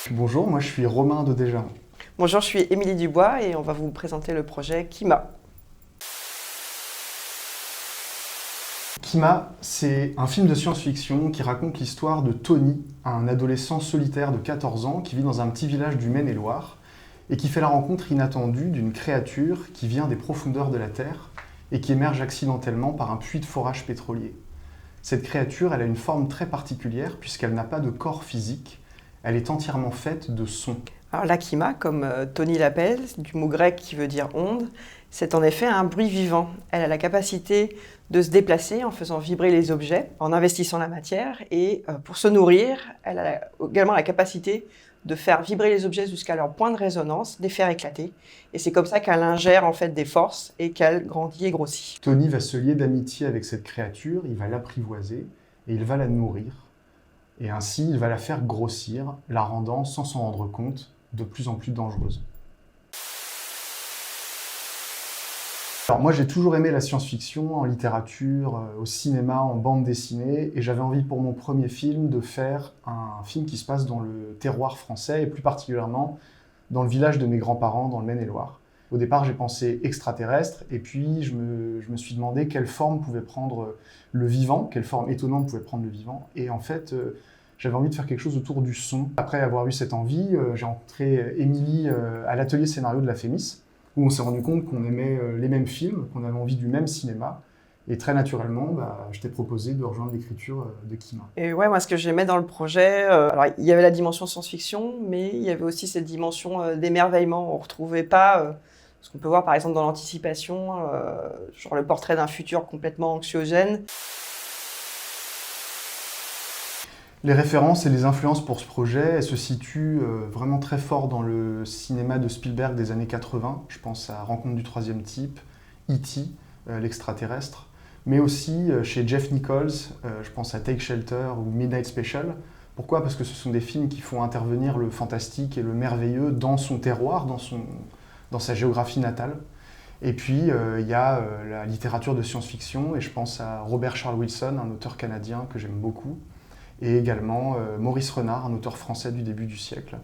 Bonjour, moi je suis Romain de Desjardins. Bonjour, je suis Émilie Dubois et on va vous présenter le projet Kima. Kima, c'est un film de science-fiction qui raconte l'histoire de Tony, un adolescent solitaire de 14 ans qui vit dans un petit village du Maine-et-Loire et qui fait la rencontre inattendue d'une créature qui vient des profondeurs de la Terre et qui émerge accidentellement par un puits de forage pétrolier. Cette créature, elle a une forme très particulière puisqu'elle n'a pas de corps physique, elle est entièrement faite de sons. Alors la Kima, comme Tony l'appelle, du mot grec qui veut dire onde, c'est en effet un bruit vivant. Elle a la capacité de se déplacer en faisant vibrer les objets, en investissant la matière et pour se nourrir, elle a également la capacité de faire vibrer les objets jusqu'à leur point de résonance, les faire éclater. Et c'est comme ça qu'elle ingère en fait des forces et qu'elle grandit et grossit. Tony va se lier d'amitié avec cette créature, il va l'apprivoiser et il va la nourrir. Et ainsi, il va la faire grossir, la rendant, sans s'en rendre compte, de plus en plus dangereuse. Alors moi, j'ai toujours aimé la science-fiction en littérature, au cinéma, en bande dessinée, et j'avais envie pour mon premier film de faire un film qui se passe dans le terroir français, et plus particulièrement dans le village de mes grands-parents, dans le Maine-et-Loire. Au départ, j'ai pensé extraterrestre, et puis je me suis demandé quelle forme pouvait prendre le vivant, quelle forme étonnante pouvait prendre le vivant, et en fait, j'avais envie de faire quelque chose autour du son. Après avoir eu cette envie, j'ai rencontré Émilie à l'atelier scénario de la Fémis, où on s'est rendu compte qu'on aimait les mêmes films, qu'on avait envie du même cinéma. Et très naturellement, je t'ai proposé de rejoindre l'écriture de Kima. Et ouais, moi ce que j'aimais dans le projet, alors il y avait la dimension science-fiction, mais il y avait aussi cette dimension d'émerveillement. On ne retrouvait pas ce qu'on peut voir par exemple dans l'anticipation, genre le portrait d'un futur complètement anxiogène. Les références et les influences pour ce projet, elles se situent vraiment très fort dans le cinéma de Spielberg des années 80. Je pense à Rencontre du troisième type, E.T., l'extraterrestre, mais aussi chez Jeff Nichols, je pense à Take Shelter ou Midnight Special. Pourquoi ? Parce que ce sont des films qui font intervenir le fantastique et le merveilleux dans son terroir, dans sa géographie natale. Et puis, il y a la littérature de science-fiction, et je pense à Robert Charles Wilson, un auteur canadien que j'aime beaucoup, et également Maurice Renard, un auteur français du début du siècle.